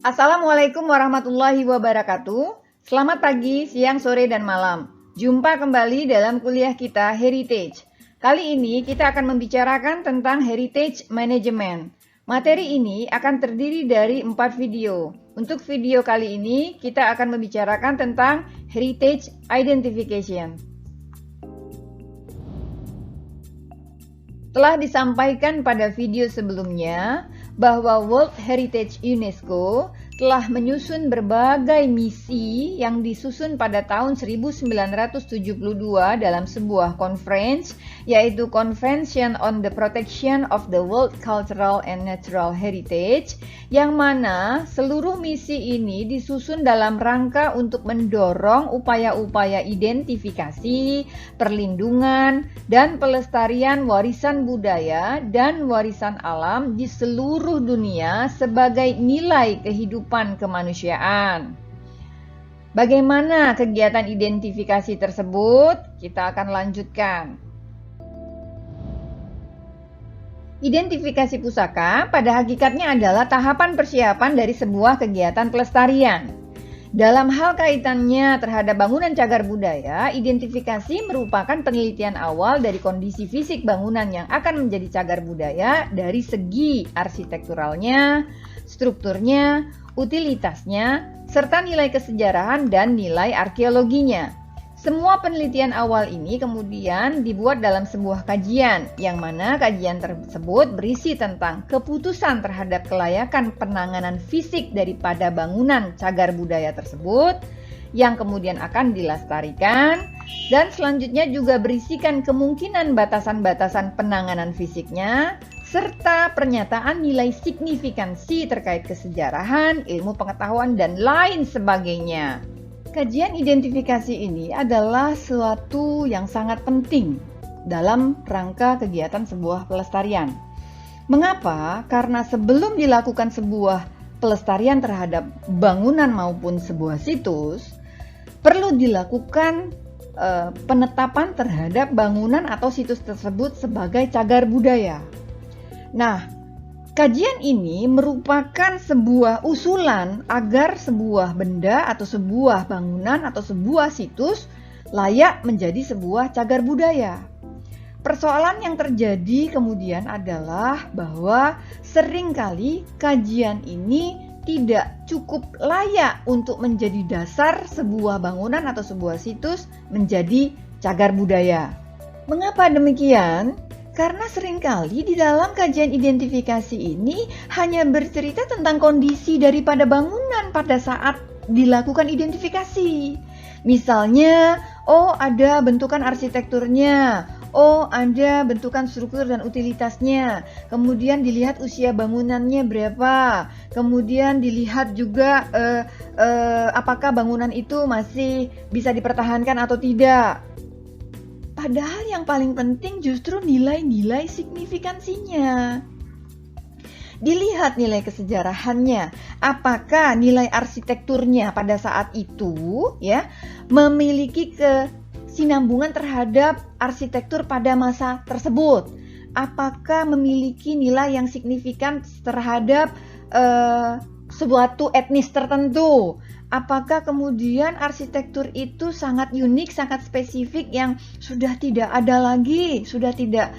Assalamualaikum warahmatullahi wabarakatuh. Selamat pagi, siang, sore, dan malam. Jumpa kembali dalam kuliah kita Heritage. Kali ini kita akan membicarakan tentang Heritage Management. Materi ini akan terdiri dari 4 video. Untuk video kali ini kita akan membicarakan tentang Heritage Identification. Telah disampaikan pada video sebelumnya bahwa World Heritage UNESCO telah menyusun berbagai misi yang disusun pada tahun 1972 dalam sebuah conference, yaitu Convention on the Protection of the World Cultural and Natural Heritage, yang mana seluruh misi ini disusun dalam rangka untuk mendorong upaya-upaya identifikasi, perlindungan, dan pelestarian warisan budaya dan warisan alam di seluruh dunia sebagai nilai kehidupan kemanusiaan. Bagaimana kegiatan identifikasi tersebut? Kita akan lanjutkan. Identifikasi pusaka pada hakikatnya adalah tahapan persiapan dari sebuah kegiatan pelestarian. Dalam hal kaitannya terhadap bangunan cagar budaya, identifikasi merupakan penelitian awal dari kondisi fisik bangunan yang akan menjadi cagar budaya dari segi arsitekturalnya, strukturnya, utilitasnya, serta nilai kesejarahan dan nilai arkeologinya. Semua penelitian awal ini kemudian dibuat dalam sebuah kajian, yang mana kajian tersebut berisi tentang keputusan terhadap kelayakan penanganan fisik daripada bangunan cagar budaya tersebut, yang kemudian akan dilestarikan, dan selanjutnya juga berisikan kemungkinan batasan-batasan penanganan fisiknya, serta pernyataan nilai signifikansi terkait kesejarahan, ilmu pengetahuan, dan lain sebagainya. Kajian identifikasi ini adalah suatu yang sangat penting dalam rangka kegiatan sebuah pelestarian. Mengapa? Karena sebelum dilakukan sebuah pelestarian terhadap bangunan maupun sebuah situs, perlu dilakukan penetapan terhadap bangunan atau situs tersebut sebagai cagar budaya. Nah, kajian ini merupakan sebuah usulan agar sebuah benda atau sebuah bangunan atau sebuah situs layak menjadi sebuah cagar budaya. Persoalan yang terjadi kemudian adalah bahwa seringkali kajian ini tidak cukup layak untuk menjadi dasar sebuah bangunan atau sebuah situs menjadi cagar budaya. Mengapa demikian? Karena seringkali di dalam kajian identifikasi ini hanya bercerita tentang kondisi daripada bangunan pada saat dilakukan identifikasi. Misalnya, oh ada bentukan arsitekturnya, oh ada bentukan struktur dan utilitasnya, kemudian dilihat usia bangunannya berapa, kemudian dilihat juga apakah bangunan itu masih bisa dipertahankan atau tidak. Padahal yang paling penting justru nilai-nilai signifikansinya. Dilihat nilai kesejarahannya, apakah nilai arsitekturnya pada saat itu ya memiliki kesinambungan terhadap arsitektur pada masa tersebut. Apakah memiliki nilai yang signifikan terhadap suatu etnis tertentu. Apakah kemudian arsitektur itu sangat unik, sangat spesifik yang sudah tidak ada lagi, sudah tidak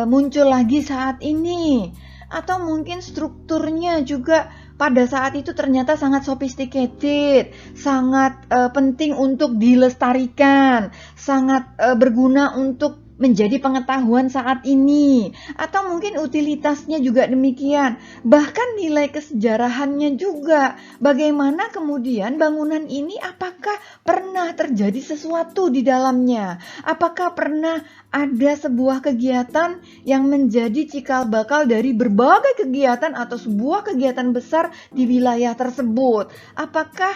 muncul lagi saat ini. Atau mungkin strukturnya juga pada saat itu ternyata sangat sophisticated, sangat penting untuk dilestarikan, sangat berguna untuk menjadi pengetahuan saat ini, atau mungkin utilitasnya juga demikian, bahkan nilai kesejarahannya juga. Bagaimana kemudian bangunan ini apakah pernah terjadi sesuatu di dalamnya? Apakah pernah ada sebuah kegiatan yang menjadi cikal bakal dari berbagai kegiatan atau sebuah kegiatan besar di wilayah tersebut? Apakah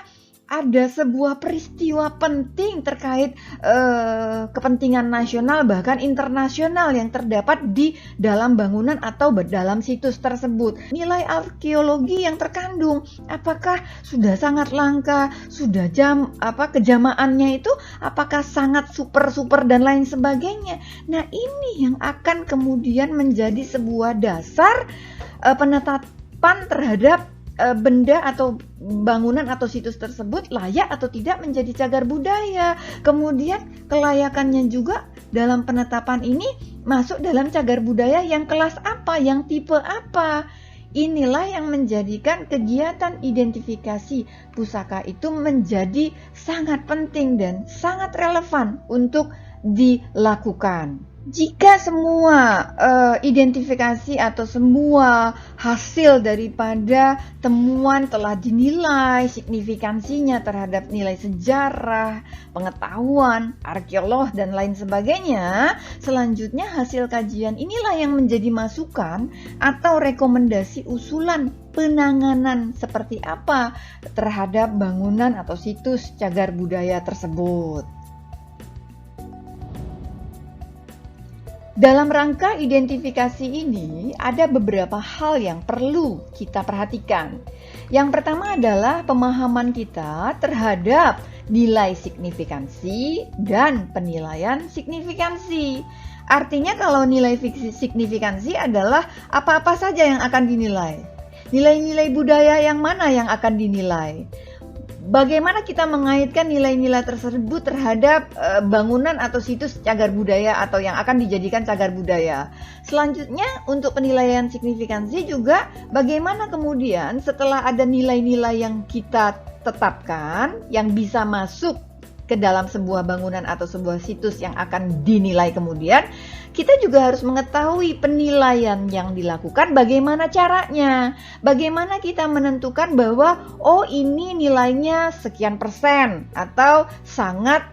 ada sebuah peristiwa penting terkait kepentingan nasional bahkan internasional yang terdapat di dalam bangunan atau dalam situs tersebut. Nilai arkeologi yang terkandung, apakah sudah sangat langka, sudah kejamaannya itu apakah sangat super dan lain sebagainya. Nah, ini yang akan kemudian menjadi sebuah dasar penetapan terhadap benda atau bangunan atau situs tersebut layak atau tidak menjadi cagar budaya. Kemudian kelayakannya juga dalam penetapan ini masuk dalam cagar budaya yang kelas apa, yang tipe apa. Inilah yang menjadikan kegiatan identifikasi pusaka itu menjadi sangat penting dan sangat relevan untuk dilakukan. Jika semua identifikasi atau semua hasil daripada temuan telah dinilai signifikansinya terhadap nilai sejarah, pengetahuan, arkeolog, dan lain sebagainya, selanjutnya hasil kajian inilah yang menjadi masukan atau rekomendasi usulan penanganan seperti apa terhadap bangunan atau situs cagar budaya tersebut. Dalam rangka identifikasi ini, ada beberapa hal yang perlu kita perhatikan. Yang pertama adalah pemahaman kita terhadap nilai signifikansi dan penilaian signifikansi. Artinya kalau nilai signifikansi adalah apa-apa saja yang akan dinilai. Nilai-nilai budaya yang mana yang akan dinilai? Bagaimana kita mengaitkan nilai-nilai tersebut terhadap bangunan atau situs cagar budaya atau yang akan dijadikan cagar budaya. Selanjutnya untuk penilaian signifikansi juga bagaimana kemudian setelah ada nilai-nilai yang kita tetapkan yang bisa masuk ke dalam sebuah bangunan atau sebuah situs yang akan dinilai kemudian, kita juga harus mengetahui penilaian yang dilakukan bagaimana caranya. Bagaimana kita menentukan bahwa oh ini nilainya sekian persen atau sangat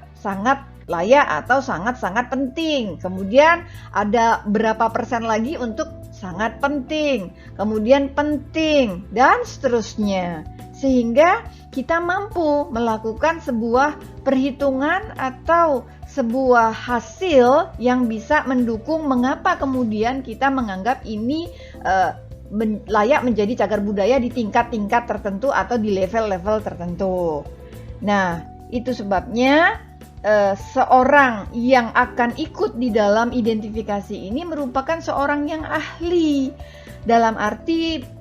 layak atau sangat penting. Kemudian ada berapa persen lagi untuk sangat penting, kemudian penting, dan seterusnya. Sehingga kita mampu melakukan sebuah perhitungan atau sebuah hasil yang bisa mendukung mengapa kemudian kita menganggap ini layak menjadi cagar budaya di tingkat-tingkat tertentu atau di level-level tertentu. Nah, itu sebabnya seorang yang akan ikut di dalam identifikasi ini merupakan seorang yang ahli, dalam arti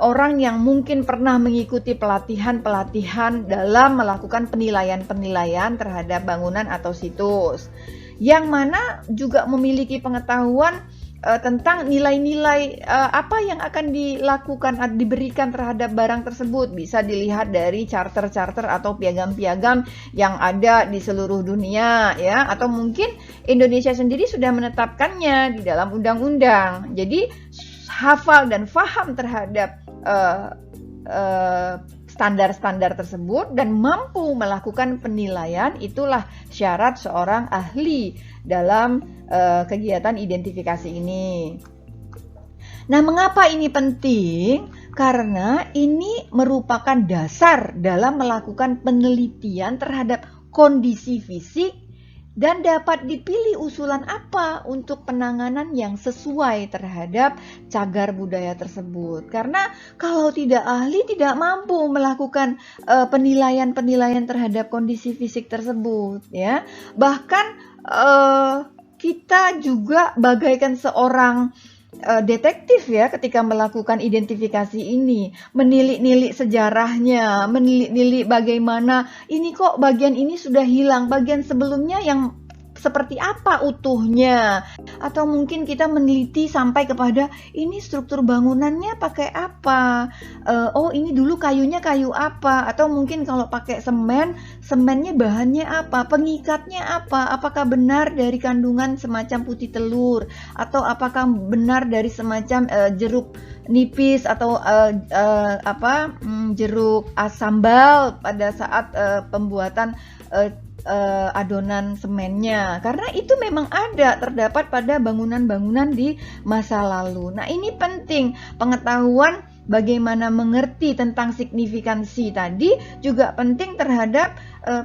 orang yang mungkin pernah mengikuti pelatihan-pelatihan dalam melakukan penilaian-penilaian terhadap bangunan atau situs, yang mana juga memiliki pengetahuan tentang nilai-nilai apa yang akan dilakukan atau diberikan terhadap barang tersebut. Bisa dilihat dari charter-charter atau piagam-piagam yang ada di seluruh dunia, ya, atau mungkin Indonesia sendiri sudah menetapkannya di dalam undang-undang. Jadi hafal dan faham terhadap standar-standar tersebut dan mampu melakukan penilaian, itulah syarat seorang ahli dalam kegiatan identifikasi ini. Nah, mengapa ini penting? Karena ini merupakan dasar dalam melakukan penelitian terhadap kondisi fisik dan dapat dipilih usulan apa untuk penanganan yang sesuai terhadap cagar budaya tersebut. Karena kalau tidak ahli tidak mampu melakukan penilaian-penilaian terhadap kondisi fisik tersebut, ya. Bahkan kita juga bagaikan seorang detektif, ya, ketika melakukan identifikasi ini, menilik-nilik sejarahnya, menilik-nilik bagaimana ini kok bagian ini sudah hilang, bagian sebelumnya yang seperti apa utuhnya, atau mungkin kita meneliti sampai kepada ini struktur bangunannya pakai apa, oh ini dulu kayunya kayu apa, atau mungkin kalau pakai semennya bahannya apa, pengikatnya apa, apakah benar dari kandungan semacam putih telur, atau apakah benar dari semacam jeruk nipis atau jeruk sambal pada saat pembuatan adonan semennya, karena itu memang terdapat pada bangunan-bangunan di masa lalu. Nah, ini penting pengetahuan bagaimana mengerti tentang signifikansi tadi, juga penting terhadap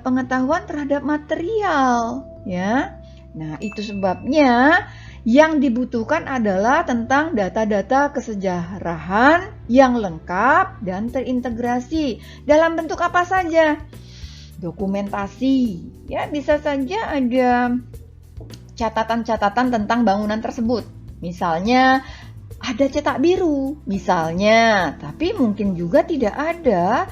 pengetahuan terhadap material, ya. Nah, itu sebabnya yang dibutuhkan adalah tentang data-data kesejarahan yang lengkap dan terintegrasi dalam bentuk apa saja. Dokumentasi, ya, bisa saja ada catatan-catatan tentang bangunan tersebut. Misalnya ada cetak biru misalnya, tapi mungkin juga tidak ada.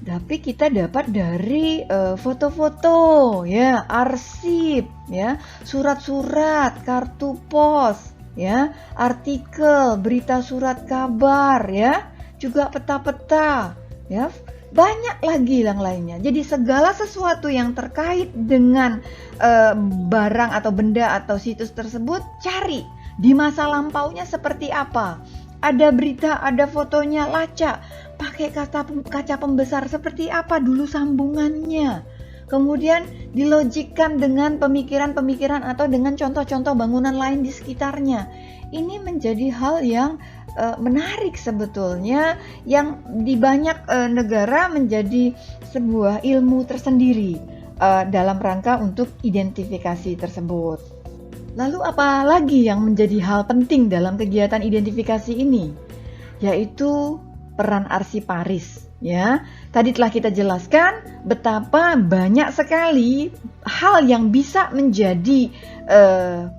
Tapi kita dapat dari foto-foto, ya, arsip, ya, surat-surat, kartu pos, ya, artikel, berita surat kabar, ya, juga peta-peta, ya, banyak lagi yang lainnya. Jadi segala sesuatu yang terkait dengan barang atau benda atau situs tersebut, cari di masa lampaunya seperti apa. Ada berita, ada fotonya, lacak. Pakai kaca pembesar seperti apa dulu sambungannya. Kemudian dilogikkan dengan pemikiran-pemikiran atau dengan contoh-contoh bangunan lain di sekitarnya. Ini menjadi hal yang menarik sebetulnya, yang di banyak negara menjadi sebuah ilmu tersendiri dalam rangka untuk identifikasi tersebut. Lalu apa lagi yang menjadi hal penting dalam kegiatan identifikasi ini? Yaitu peran arsiparis, ya. Tadi telah kita jelaskan betapa banyak sekali hal yang bisa menjadi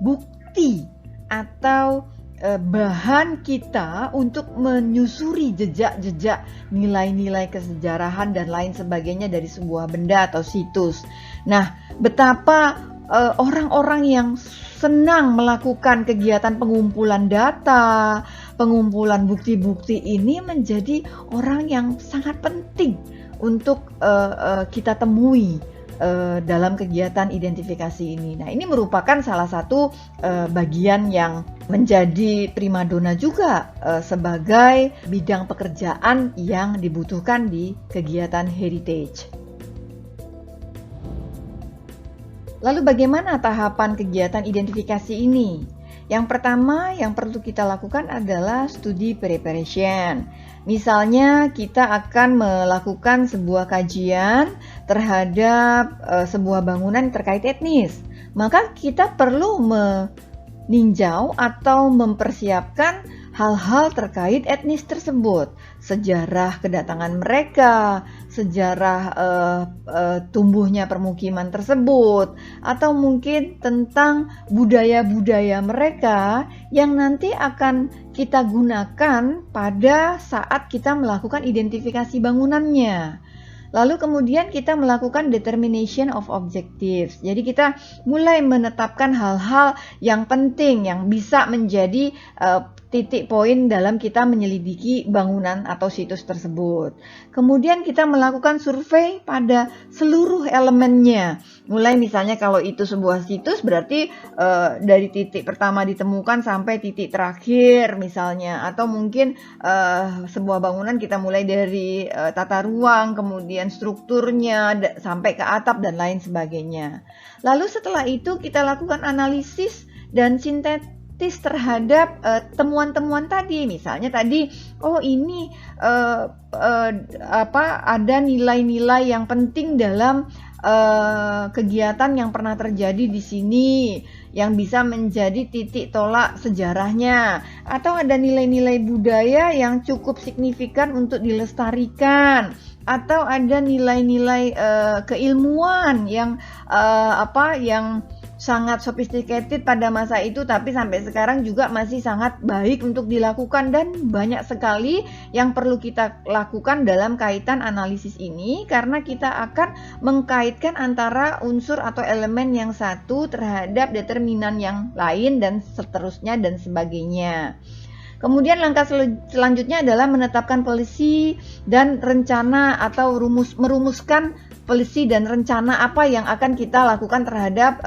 bukti atau bahan kita untuk menyusuri jejak-jejak nilai-nilai kesejarahan dan lain sebagainya dari sebuah benda atau situs. Nah, betapa orang-orang yang senang melakukan kegiatan pengumpulan data, pengumpulan bukti-bukti ini menjadi orang yang sangat penting untuk kita temui dalam kegiatan identifikasi ini. Nah, ini merupakan salah satu bagian yang menjadi primadona juga sebagai bidang pekerjaan yang dibutuhkan di kegiatan heritage. Lalu bagaimana tahapan kegiatan identifikasi ini? Yang pertama yang perlu kita lakukan adalah studi preparation. Misalnya kita akan melakukan sebuah kajian terhadap sebuah bangunan terkait etnis. Maka kita perlu meninjau atau mempersiapkan hal-hal terkait etnis tersebut, sejarah kedatangan mereka, sejarah tumbuhnya permukiman tersebut, atau mungkin tentang budaya-budaya mereka yang nanti akan kita gunakan pada saat kita melakukan identifikasi bangunannya. Lalu kemudian kita melakukan determination of objectives. Jadi kita mulai menetapkan hal-hal yang penting yang bisa menjadi titik poin dalam kita menyelidiki bangunan atau situs tersebut. Kemudian kita melakukan survei pada seluruh elemennya. Mulai misalnya kalau itu sebuah situs berarti dari titik pertama ditemukan sampai titik terakhir misalnya. Atau mungkin sebuah bangunan kita mulai dari tata ruang, kemudian strukturnya sampai ke atap dan lain sebagainya. Lalu setelah itu kita lakukan analisis dan sintetis terhadap temuan-temuan tadi. Misalnya tadi, oh ini ada nilai-nilai yang penting dalam kegiatan yang pernah terjadi di sini yang bisa menjadi titik tolak sejarahnya, atau ada nilai-nilai budaya yang cukup signifikan untuk dilestarikan, atau ada nilai-nilai keilmuan yang yang sangat sophisticated pada masa itu tapi sampai sekarang juga masih sangat baik untuk dilakukan, dan banyak sekali yang perlu kita lakukan dalam kaitan analisis ini karena kita akan mengkaitkan antara unsur atau elemen yang satu terhadap determinan yang lain dan seterusnya dan sebagainya. Kemudian langkah selanjutnya adalah menetapkan polisi dan rencana atau merumuskan polisi dan rencana apa yang akan kita lakukan terhadap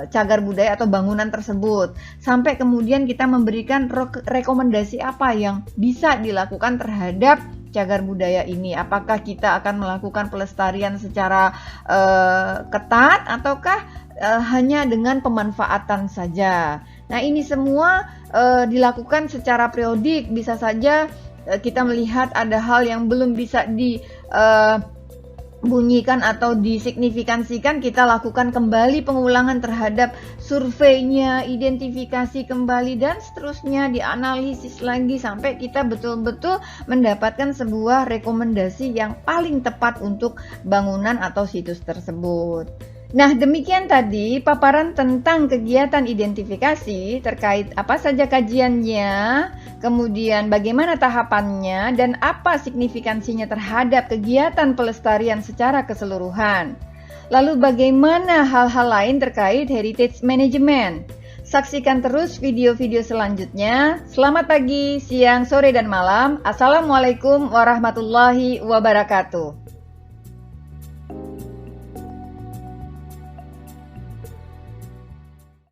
cagar budaya atau bangunan tersebut. Sampai kemudian kita memberikan rekomendasi apa yang bisa dilakukan terhadap cagar budaya ini. Apakah kita akan melakukan pelestarian secara ketat ataukah hanya dengan pemanfaatan saja. Nah, ini semua dilakukan secara periodik. Bisa saja kita melihat ada hal yang belum bisa bunyikan atau disignifikansikan, kita lakukan kembali pengulangan terhadap surveinya, identifikasi kembali dan seterusnya, dianalisis lagi sampai kita betul-betul mendapatkan sebuah rekomendasi yang paling tepat untuk bangunan atau situs tersebut. Nah, demikian tadi paparan tentang kegiatan identifikasi terkait apa saja kajiannya, kemudian bagaimana tahapannya, dan apa signifikansinya terhadap kegiatan pelestarian secara keseluruhan. Lalu bagaimana hal-hal lain terkait heritage management. Saksikan terus video-video selanjutnya. Selamat pagi, siang, sore, dan malam. Assalamualaikum warahmatullahi wabarakatuh.